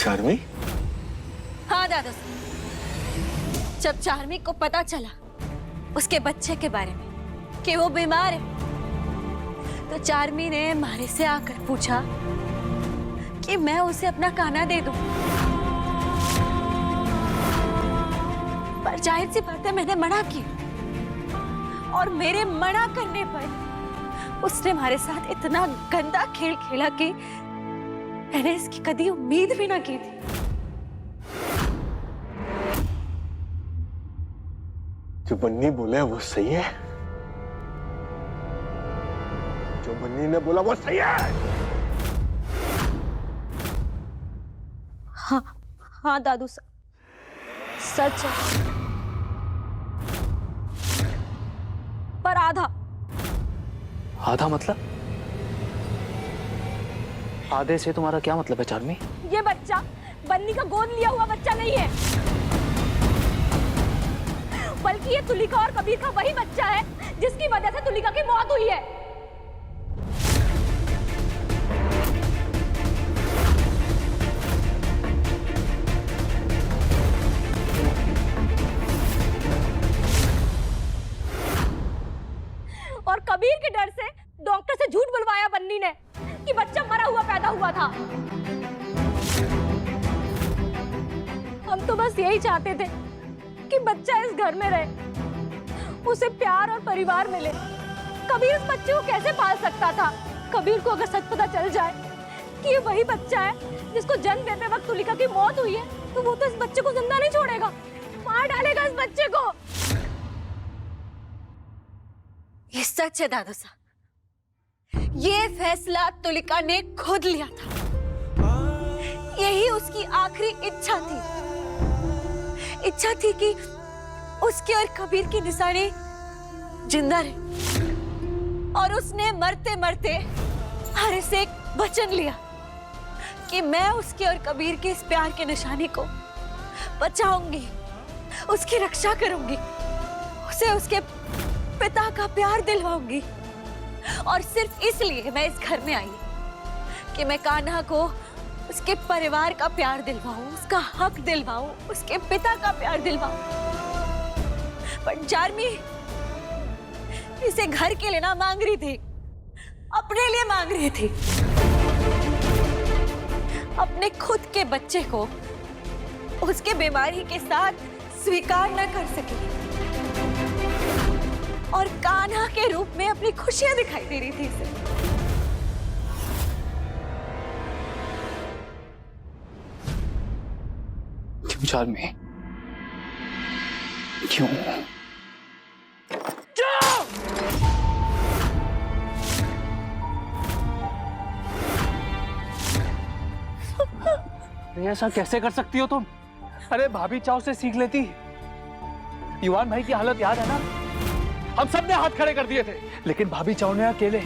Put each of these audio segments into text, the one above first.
चार्मी? हाँ दादा साहब, जब चार्मी को पता चला उसके बच्चे के बारे में कि वो बीमार है, तो चार्मी ने मारे से आकर पूछा कि मैं उसे अपना कान्हा दे दूं। पर जाहिर सी बात है मैंने मना किया, और मेरे मना करने पर उसने हमारे साथ इतना गंदा खेल खेला कि मैंने इसकी कभी उम्मीद भी ना की थी। जो बन्नी बोले वो सही है, जो बन्नी ने बोला वो सही है। हाँ हाँ दादू साहब, सच है, पर आधा। आधा मतलब? आधे से तुम्हारा क्या मतलब है चार्मी? ये बच्चा बन्नी का गोद लिया हुआ बच्चा नहीं है, बल्कि ये तुलिका और कबीर का वही बच्चा है जिसकी वजह से तुलिका की मौत हुई है। और कबीर के डर से डॉक्टर से झूठ बुलवाया बन्नी ने कि बच्चा मरा हुआ पैदा हुआ था। हम तो बस यही चाहते थे कि बच्चा इस घर में रहे, उसे प्यार और परिवार मिले। कबीर उस बच्चे को कैसे पाल सकता था? कबीर को अगर सच पता चल जाए कि ये वही बच्चा है जिसको जन्म देते वक्त तुलिका की मौत हुई है, तो वो तो इस बच्चे को जिंदा नहीं छोड़ेगा, मार डालेगा इस बच्चे को। ये सच है दादा साहब, ये फैसला तुलिका ने खुद लिया था। यही उसकी आखिरी इच्छा थी कि उसके और कबीर की निशानी जिंदा रहे। और उसने मरते मरते हरे से एक वचन लिया कि मैं उसके और कबीर के इस प्यार के निशानी को बचाऊंगी, उसकी रक्षा करूंगी, उसे उसके पिता का प्यार दिलवाऊंगी। और सिर्फ इसलिए मैं इस घर में आई कि मैं कान्हा को उसके परिवार का प्यार दिलवाऊं, उसका हक दिलवाऊं, उसके पिता का प्यार दिलवाऊं। पर चार्मी इसे घर के लिए ना मांग रही थी, अपने लिए मांग रही थी। अपने खुद के बच्चे को उसके बीमारी के साथ स्वीकार न कर सकी और कान्हा के रूप में अपनी खुशियां दिखाई दे रही थी इसे। क्यों चार्मी? क्यों? ऐसा कैसे कर सकती हो तुम? अरे भाभी चाव से सीख लेती। युवान भाई की हालत याद है ना? हम सब ने हाथ खड़े कर दिए थे, लेकिन भाभी चाव ने अकेले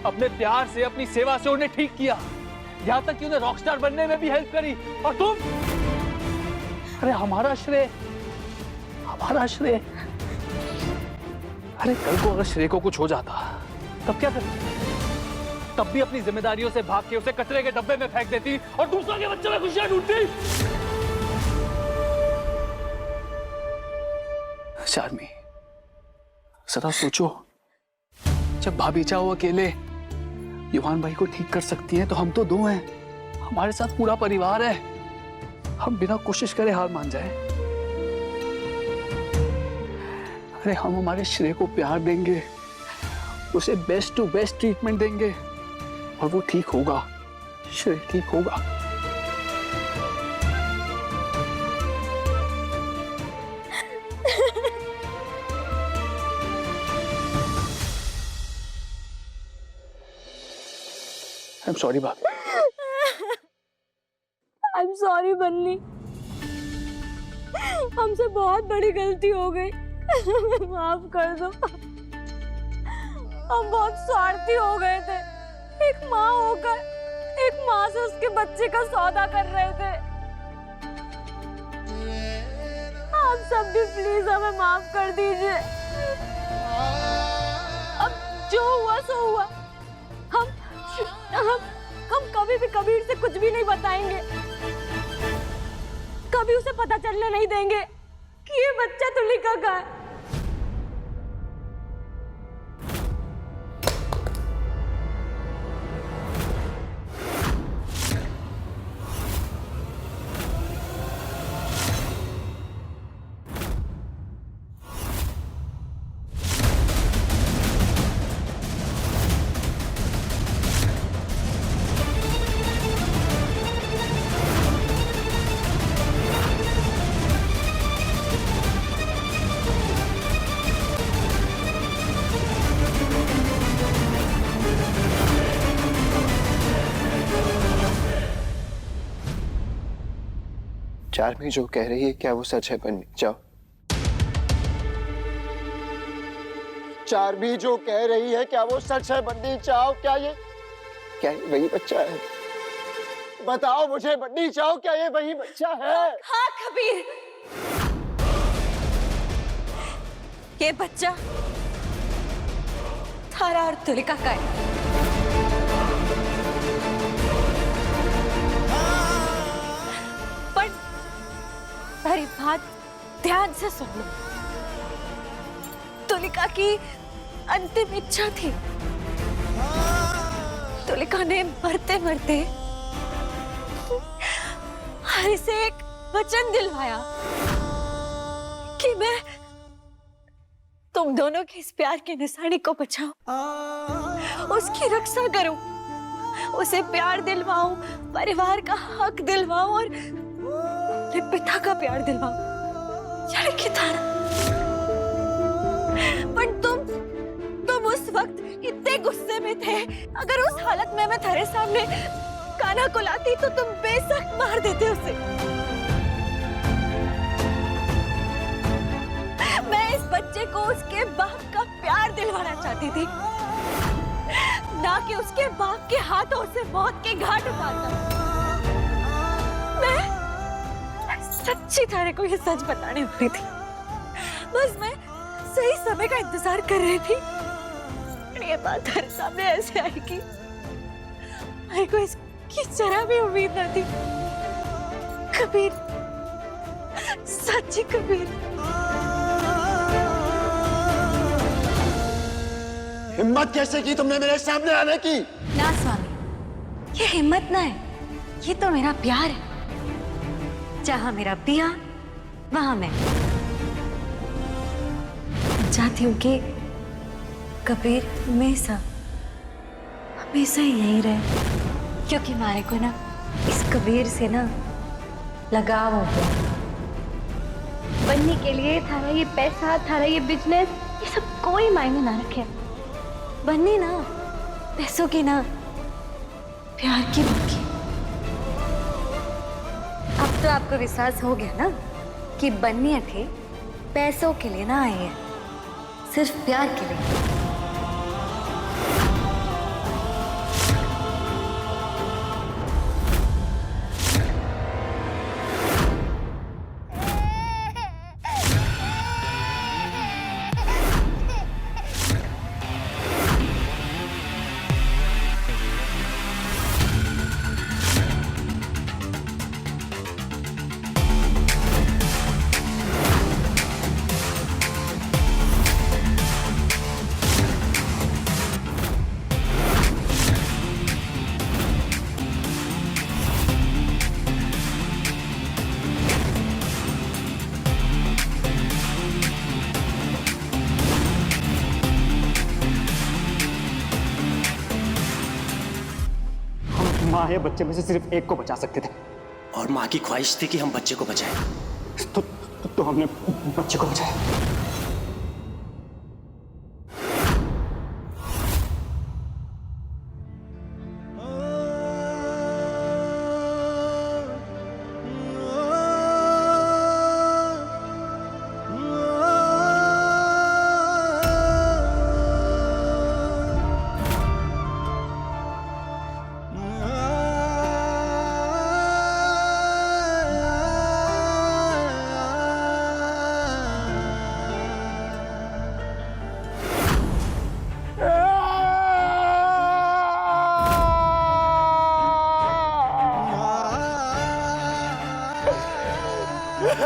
अपने प्यार से, अपनी सेवा से उन्हें ठीक किया, यहाँ तक कि उन्हें रॉकस्टार बनने में भी हेल्प करी। और तुम? अरे हमारा श्रेय, हमारा श्रेय। अरे कल को अगर श्रेय को कुछ हो जाता तब क्या करती? तब भी अपनी जिम्मेदारियों से भाग के उसे कचरे के डब्बे में फेंक देती और दूसरों के बच्चों में खुशियां ढूंढती। चार्मी, जरा सोचो, जब भाभी चाहो अकेले युवान भाई को ठीक कर सकती हैं, तो हम तो दो हैं, हमारे साथ पूरा परिवार है। हम बिना कोशिश करे हार मान जाए? अरे हम हमारे श्रेय को प्यार देंगे, उसे बेस्ट टू बेस्ट ट्रीटमेंट देंगे और वो ठीक होगा, श्रेय ठीक होगा। I'm sorry भाभी। I'm sorry बन्नी, हमसे बहुत बड़ी गलती हो गई, माफ कर दो। हम बहुत स्वार्थी हो गए थे, एक माँ होकर एक माँ से उसके बच्चे का सौदा कर रहे थे। आप सब भी प्लीज हमें माफ कर दीजिए। अब जो हुआ सो हुआ, हम कभी भी कबीर से कुछ भी नहीं बताएंगे। भी उसे पता चलने नहीं देंगे कि ये बच्चा तुलिका का है। चार्मी जो कह रही है क्या वो सच है बन्नी? जाओ। चार्मी जो कह रही है क्या वो सच है बन्नी? जाओ। क्या ये वही बच्चा है? बताओ मुझे बन्नी, जाओ क्या ये वही बच्चा है? हाँ कबीर, ये बच्चा थारा और तुलिका का है। मेरी बात ध्यान से सुन लो। तुलिका की अंतिम इच्छा थी। तुलिका ने मरते मरते हरि से एक वचन दिलवाया कि मैं तुम दोनों के इस प्यार के निशानी को बचाऊं, उसकी रक्षा करूं, उसे प्यार दिलवाऊं, परिवार का हक दिलवाऊं और अपने पिता का प्यार दिलवाऊं। लड़की थारा, पर तुम उस वक्त इतने गुस्से में थे। अगर उस हालत में मैं थारे सामने कान्हा को लाती तो तुम बेशक मार देते उसे। मैं इस बच्चे को उसके बाप का प्यार दिलवाना चाहती थी, ना कि उसके बाप के हाथों से मौत के घाट उतारना। मैं सच्ची थारे को ये सच बताने वाली थी। बस मैं सही समय का इंतजार कर रही थी। ये बात थारे सामने ऐसे आई कि मेरे को इसकी जरा भी उम्मीद न थी। कबीर, सच्ची कबीर। हिम्मत कैसे की तुमने मेरे सामने आने की? ना स्वामी, ये हिम्मत ना है, ये तो मेरा प्यार है। जहां मेरा पिया वहां मैं चाहती हूँ कि कबीर हमेशा ही यहीं रहे, क्योंकि हमारे को ना इस कबीर से ना लगाव हो गया। बनने के लिए थारा ये पैसा, थारा ये बिजनेस, ये सब कोई मायने ना रखे। बननी ना पैसों की ना प्यार की बनगी। अब तो आपको विश्वास हो गया ना कि बन्नी थे पैसों के लिए ना आई है, सिर्फ प्यार के लिए। माँ ये बच्चे में से सिर्फ एक को बचा सकते थे, और माँ की ख्वाहिश थी कि हम बच्चे को बचाएं। तो हमने बच्चे को बचाया। कबीर,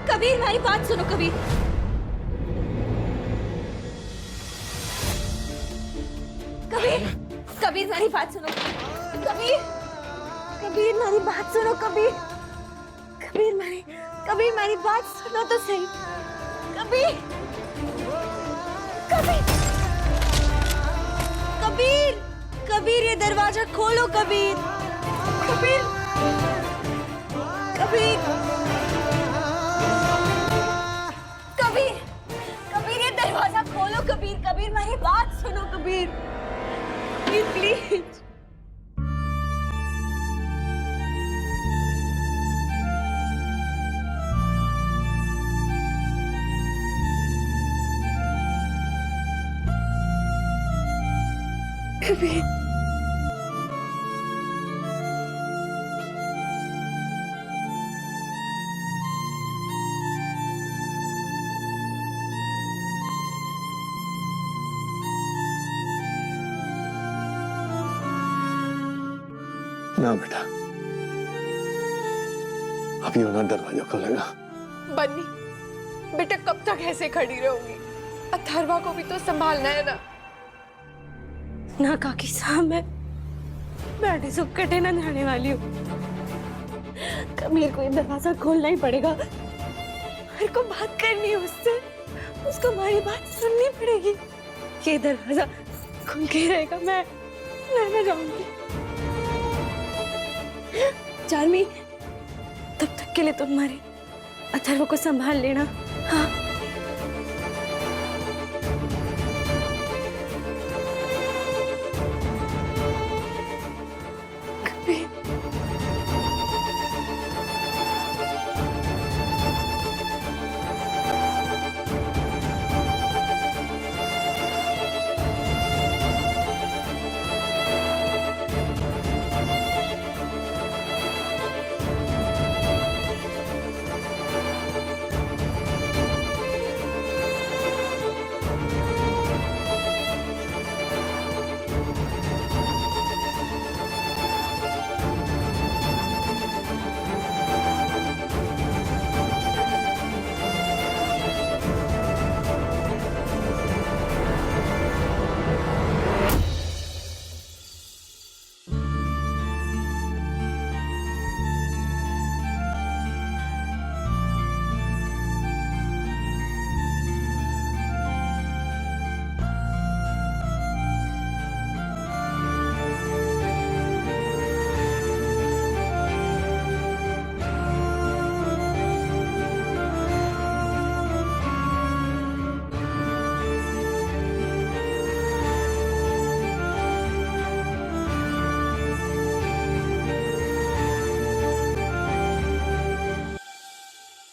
कबीर मेरी बात सुनो कबीर। कबीर, कबीर मेरी बात सुनो। कबीर, कबीर मेरी बात सुनो कबीर। कबीर मेरी बात सुनो तो सही। कबीर, कबीर, कबीर, कबीर ये दरवाजा खोलो कबीर। कबीर, कबीर, कबीर, कबीर ये दरवाजा खोलो कबीर। कबीर मेरी बात सुनो कबीर। कबीर प्लीज। कबीर, ना बेटा, अभी होना दरवाजा खोलेगा। बन्नी, बेटा कब तक ऐसे खड़ी रहोगी? अथर्वा को भी तो संभालना है ना। ना काकी साहब, मैं बैठे सब कटे ना जाने वाली हूँ। कबीर को ये दरवाजा खोलना ही पड़ेगा। मेरे को बात करनी है उससे। उसको हमारी बात सुननी पड़ेगी। ये दरवाजा खुल के रहेगा। मैं ना जाऊंगी। चार्मी, तब तक के लिए तुम हमारे अथर्व को संभाल लेना। हाँ,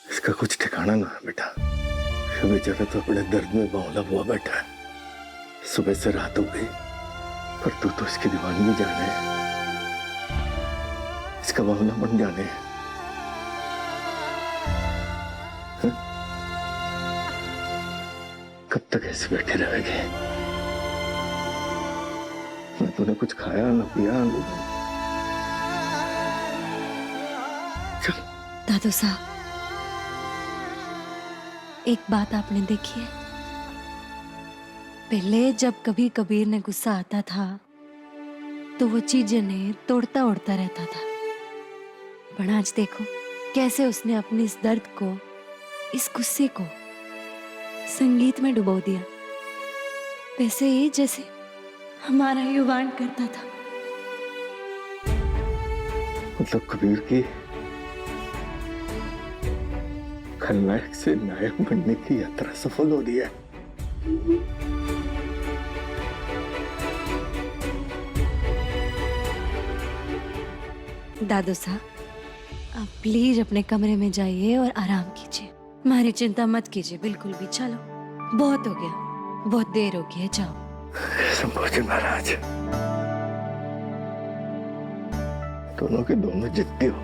इसका कुछ ठिकाना ना है बेटा। ये बेचारा तो अपने दर्द में बावला हुआ बैठा है। सुबह से रात हो गई, पर तू तो इसकी दीवानगी जाने, इसका बावला बन जाने। कब तक ऐसे बैठे रहेंगे? ना तूने कुछ खाया ना पिया। दादू साहब, एक बात आपने देखी है? पहले जब कभी कबीर ने गुस्सा आता था तो वो चीजें ने तोड़ता उड़ता रहता था, पर आज देखो कैसे उसने अपने इस दर्द को, इस गुस्से को संगीत में डुबो दिया। वैसे ही जैसे हमारा युवान करता था। मतलब खलनायक से नायक बनने की यात्रा सफल हो रही है। दादू साहब, आप प्लीज अपने कमरे में जाइए और आराम कीजिए। हमारी चिंता मत कीजिए बिल्कुल भी। चलो, बहुत हो गया, बहुत देर हो गई है, जाओ। संभोजी महाराज, दोनों के दोनों जिद्दी हो।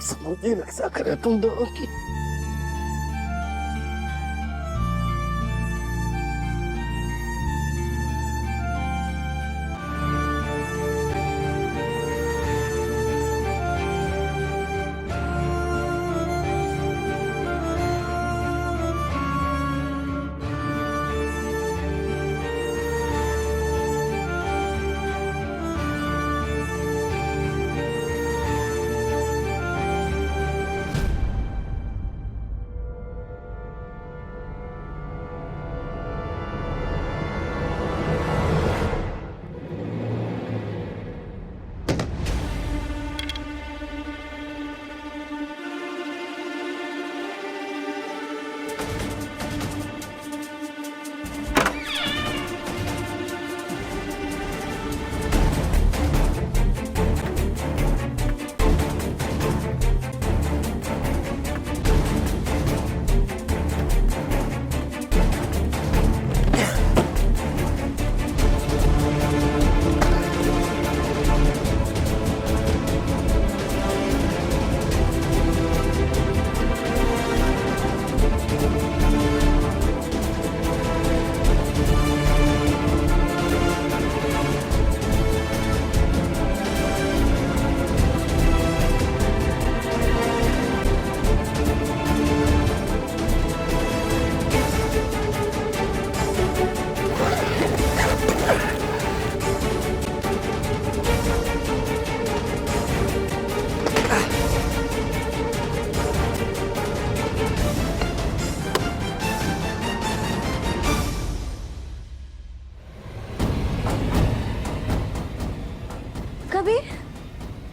संभोजी रक्षा करे तुम दोनों की। कबीर,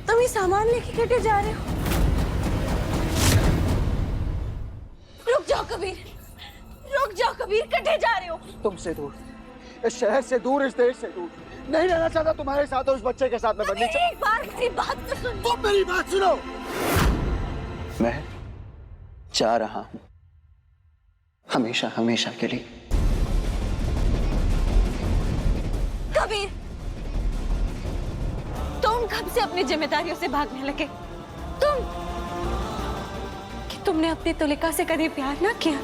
तुम ये सामान लेके कटे जा रहे हो? रुक जाओ कबीर, रुक जाओ कबीर, कटे जा रहे हो? तुमसे दूर, इस शहर से दूर, इस देश से दूर नहीं रहना चाहता तुम्हारे साथ और उस बच्चे के साथ मैं बननी चाहता। एक बार मेरी बात तो सुन। तुम मेरी बात सुनो। मैं जा रहा हूं, हमेशा हमेशा के लिए। कबीर, तुम कब से अपनी जिम्मेदारियों से भागने लगे? तुमने अपनी तुलिका से कभी प्यार ना किया?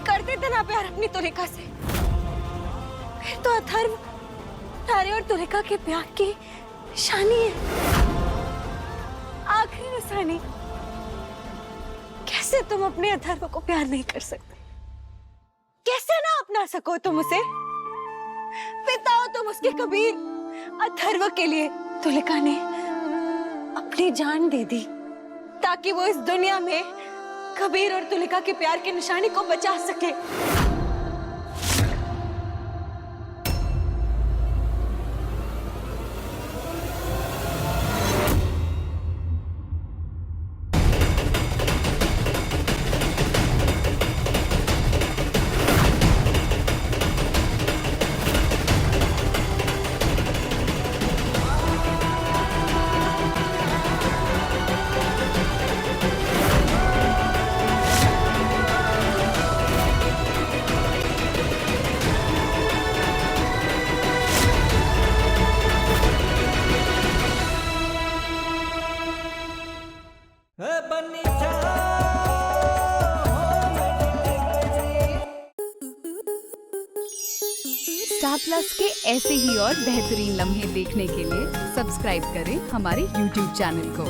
करते थे ना प्यार अपनी तुलिका से? फिर तो अथर्व तारे और तुलिका के प्यार की निशानी है, आखिरी निशानी। कैसे तुम अपने अथर्व को प्यार नहीं कर सकते? कैसे ना अपना सको तुम उसे? पिता हो तुम उसके कबीर। अथर्व के लिए तुलिका ने अपनी जान दे दी ताकि वो इस दुनिया में कबीर और तुलिका के प्यार की निशानी को बचा सके। स्टार प्लस के ऐसे ही और बेहतरीन लम्हे देखने के लिए सब्सक्राइब करें हमारे YouTube चैनल को।